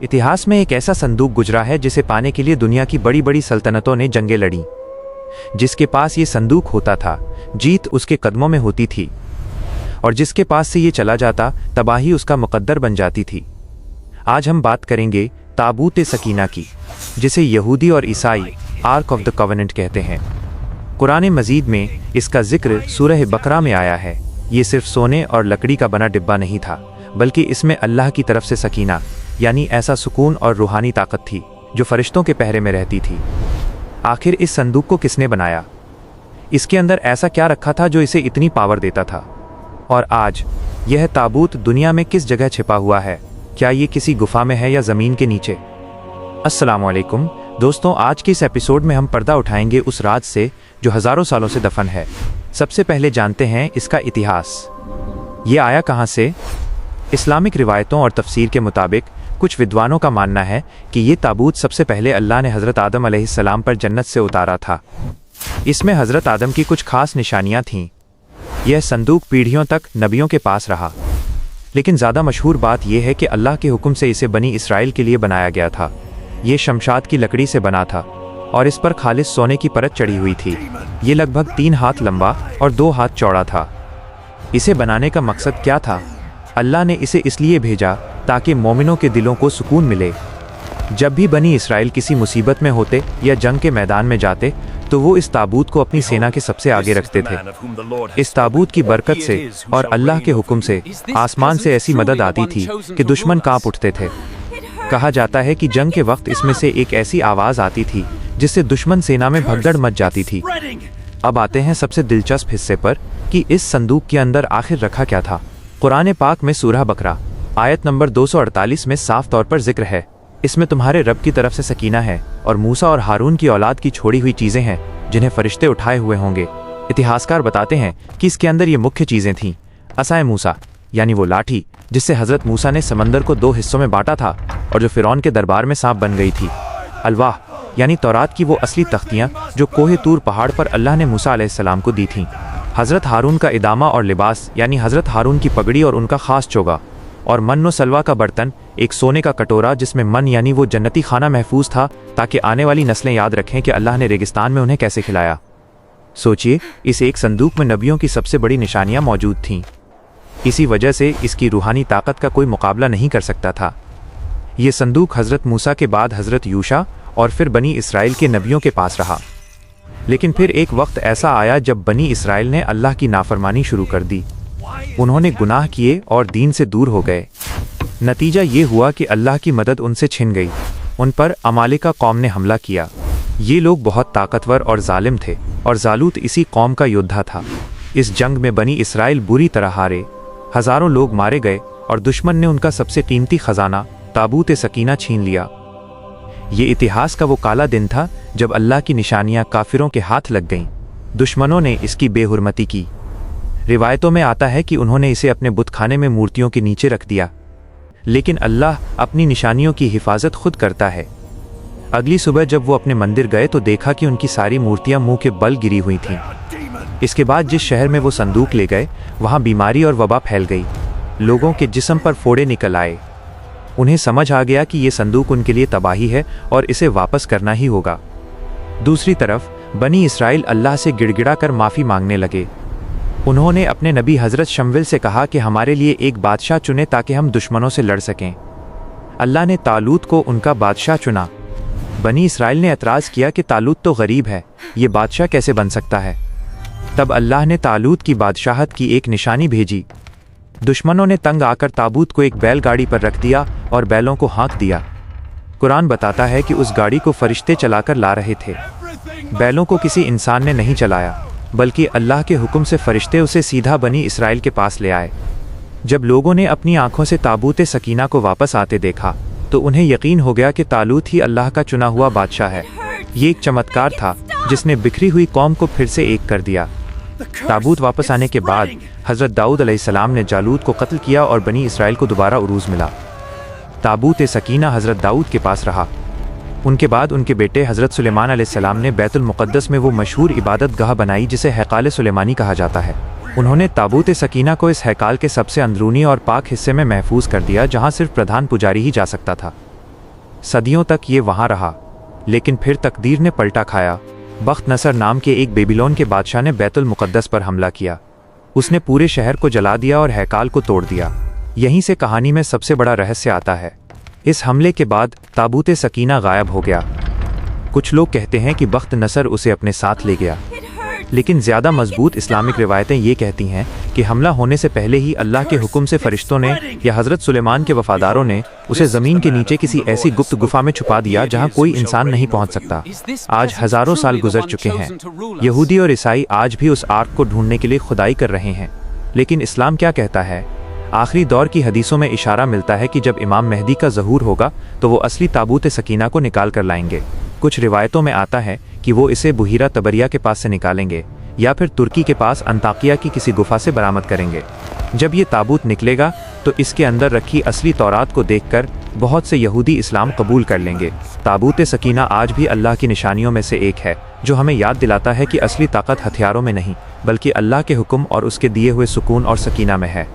इतिहास में एक ऐसा संदूक गुजरा है जिसे पाने के लिए दुनिया की बड़ी बड़ी सल्तनतों ने जंगें लड़ी। जिसके पास ये संदूक होता था, जीत उसके कदमों में होती थी, और जिसके पास से ये चला जाता, तबाही उसका मुकद्दर बन जाती थी। आज हम बात करेंगे ताबूत सकीना की, जिसे यहूदी और ईसाई आर्क ऑफ द कवेनेंट कहते हैं। कुरान मजीद में इसका जिक्र सूरह बकरा में आया है। ये सिर्फ सोने और लकड़ी का बना डिब्बा नहीं था, बल्कि इसमें अल्लाह की तरफ से सकीना यानी ऐसा सुकून और रूहानी ताकत थी जो फरिश्तों के पहरे में रहती थी। आखिर इस संदूक को किसने बनाया? इसके अंदर ऐसा क्या रखा था जो इसे इतनी पावर देता था? और आज यह ताबूत दुनिया में किस जगह छिपा हुआ है? क्या ये किसी गुफा में है या ज़मीन के नीचे? अस्सलाम वालेकुम दोस्तों, आज के इस एपिसोड में हम पर्दा उठाएंगे उस राज से जो हज़ारों सालों से दफन है। सबसे पहले जानते हैं इसका इतिहास। ये आया कहाँ से? इस्लामिक रिवायतों और तफसीर के मुताबिक कुछ विद्वानों का मानना है कि ये ताबूत सबसे पहले अल्लाह ने हज़रत आदम अलैहिस्सलाम पर जन्नत से उतारा था। इसमें हज़रत आदम की कुछ खास निशानियाँ थीं। यह संदूक पीढ़ियों तक नबियों के पास रहा, लेकिन ज़्यादा मशहूर बात यह है कि अल्लाह के हुक्म से इसे बनी इसराइल के लिए बनाया गया था। ये शमशाद की लकड़ी से बना था और इस पर खालिस सोने की परत चढ़ी हुई थी। ये लगभग 3 हाथ लंबा और 2 हाथ चौड़ा था। इसे बनाने का मकसद क्या था? अल्लाह ने इसे इसलिए भेजा ताकि मोमिनों के दिलों को सुकून मिले। जब भी बनी इसराइल किसी मुसीबत में होते या जंग के मैदान में जाते तो वो इस ताबूत को अपनी सेना के सबसे आगे रखते थे। इस ताबूत की बरकत से और अल्लाह के हुक्म से आसमान से ऐसी मदद आती थी कि दुश्मन कांप उठते थे। कहा जाता है कि जंग के वक्त इसमें से एक ऐसी आवाज़ आती थी जिससे दुश्मन सेना में भगदड़ मच जाती थी। अब आते हैं सबसे दिलचस्प हिस्से पर कि इस संदूक के अंदर आखिर रखा क्या था। कुरान पाक में सूरह बकरा आयत नंबर 248 में साफ तौर पर जिक्र है, इसमें तुम्हारे रब की तरफ से सकीना है और मूसा और हारून की औलाद की छोड़ी हुई चीज़ें हैं जिन्हें फरिश्ते उठाए हुए होंगे। इतिहासकार बताते हैं कि इसके अंदर ये मुख्य चीज़ें थीं। असाए मूसा यानी वो लाठी जिससे हज़रत मूसा ने समंदर को 2 हिस्सों में बांटा था और जो फ़िरौन के दरबार में सांप बन गई थी। अलवाह यानी तौरात की वो असली तख्तियाँ जो कोहे तूर पहाड़ पर अल्लाह ने मूसा अलैहिस्सलाम को दी थीं। हज़रत हारून का इदामा और लिबास यानी हज़रत हारून की पगड़ी और उनका ख़ास चोगा, और मन व सलवा का बर्तन, एक सोने का कटोरा जिसमें मन यानी वो जन्नती खाना महफूज था ताकि आने वाली नस्लें याद रखें कि अल्लाह ने रेगिस्तान में उन्हें कैसे खिलाया। सोचिए, इस एक संदूक में नबियों की सबसे बड़ी निशानियाँ मौजूद थीं। इसी वजह से इसकी रूहानी ताकत का कोई मुकाबला नहीं कर सकता था। ये संदूक हज़रत मूसा के बाद हज़रत यूशा और फिर बनी इसराइल के नबियों के पास रहा। लेकिन फिर एक वक्त ऐसा आया जब बनी इसराइल ने अल्लाह की नाफरमानी शुरू कर दी। उन्होंने गुनाह किए और दीन से दूर हो गए। नतीजा ये हुआ कि अल्लाह की मदद उनसे छिन गई। उन पर अमालिका कौम ने हमला किया। ये लोग बहुत ताकतवर और जालिम थे और जालूत इसी कौम का योद्धा था। इस जंग में बनी इसराइल बुरी तरह हारे। हज़ारों लोग मारे गए और दुश्मन ने उनका सबसे कीमती खजाना ताबूत सकीना छीन लिया। ये इतिहास का वो काला दिन था जब अल्लाह की निशानियाँ काफिरों के हाथ लग गईं। दुश्मनों ने इसकी बेहुरमती की। रिवायतों में आता है कि उन्होंने इसे अपने बुतखाने में मूर्तियों के नीचे रख दिया। लेकिन अल्लाह अपनी निशानियों की हिफाजत खुद करता है। अगली सुबह जब वो अपने मंदिर गए तो देखा कि उनकी सारी मूर्तियां मुंह के बल गिरी हुई थीं। इसके बाद जिस शहर में वो संदूक ले गए वहां बीमारी और वबा फैल गई। लोगों के जिस्म पर फोड़े निकल आए। उन्हें समझ आ गया कि ये संदूक उनके लिए तबाही है और इसे वापस करना ही होगा। दूसरी तरफ बनी इसराइल अल्लाह से गिड़गिड़ा कर माफ़ी मांगने लगे। उन्होंने अपने नबी हज़रत शम्विल से कहा कि हमारे लिए एक बादशाह चुने ताकि हम दुश्मनों से लड़ सकें। अल्लाह ने तालूत को उनका बादशाह चुना। बनी इसराइल ने एतराज़ किया कि तालूत तो गरीब है, ये बादशाह कैसे बन सकता है। तब अल्लाह ने तालूत की बादशाहत की एक निशानी भेजी। दुश्मनों ने तंग आकर ताबूत को एक बैलगाड़ी पर रख दिया और बैलों को हाँक दिया। कुरान बताता है कि उस गाड़ी को फरिश्ते चलाकर ला रहे थे। बैलों को किसी इंसान ने नहीं चलाया, बल्कि अल्लाह के हुक्म से फरिश्ते उसे सीधा बनी इसराइल के पास ले आए। जब लोगों ने अपनी आंखों से ताबूत सकीना को वापस आते देखा तो उन्हें यकीन हो गया कि तालूत ही अल्लाह का चुना हुआ बादशाह है। ये एक चमत्कार था जिसने बिखरी हुई कौम को फिर से एक कर दिया। ताबूत वापस आने के बाद हज़रत दाऊद अलैहिस्सलाम ने जालूत को कत्ल किया और बनी इसराइल को दोबारा उरूज मिला। ताबूत सकीना हज़रत दाऊद के पास रहा। उनके बाद उनके बेटे हज़रत सुलेमान अलैहिस्सलाम ने बैतुल मुक़द्दस में वो मशहूर इबादत गाह बनाई जिसे हैकाल सुलेमानी कहा जाता है। उन्होंने ताबूत सकीना को इस हैकाल के सबसे अंदरूनी और पाक हिस्से में महफूज कर दिया जहाँ सिर्फ प्रधान पुजारी ही जा सकता था। सदियों तक ये वहाँ रहा, लेकिन फिर तकदीर ने पलटा खाया। बख्त नसर नाम के एक बेबीलोन के बादशाह ने बैतुल मुक़द्दस पर हमला किया। उसने पूरे शहर को जला दिया और हैकाल को तोड़ दिया। यहीं से कहानी में सबसे बड़ा रहस्य आता है। इस हमले के बाद ताबूत सकीना गायब हो गया। कुछ लोग कहते हैं कि बख्त नसर उसे अपने साथ ले गया, लेकिन ज़्यादा मजबूत इस्लामिक रिवायतें ये कहती हैं कि हमला होने से पहले ही अल्लाह के हुक्म से फरिश्तों ने या हज़रत सुलेमान के वफादारों ने उसे ज़मीन के नीचे किसी ऐसी गुप्त गुफा में छुपा दिया जहां कोई इंसान नहीं पहुंच सकता। आज हज़ारों साल गुजर चुके हैं। यहूदी और ईसाई आज भी उस आर्क को ढूंढने के लिए खुदाई कर रहे हैं। लेकिन इस्लाम क्या कहता है? आखिरी दौर की हदीसों में इशारा मिलता है कि जब इमाम मेहदी का ज़हूर होगा तो वो असली ताबूत सकीना को निकाल कर लाएंगे। कुछ रिवायतों में आता है कि वो इसे बुहीरा तबरिया के पास से निकालेंगे या फिर तुर्की के पास अंताकिया की किसी गुफा से बरामद करेंगे। जब ये ताबूत निकलेगा तो इसके अंदर रखी असली तौरात को देखकर बहुत से यहूदी इस्लाम कबूल कर लेंगे। ताबूत सकीना आज भी अल्लाह की निशानियों में से एक है, जो हमें याद दिलाता है कि असली ताकत हथियारों में नहीं बल्कि अल्लाह के हुक्म और उसके दिए हुए सुकून और सकीना में है।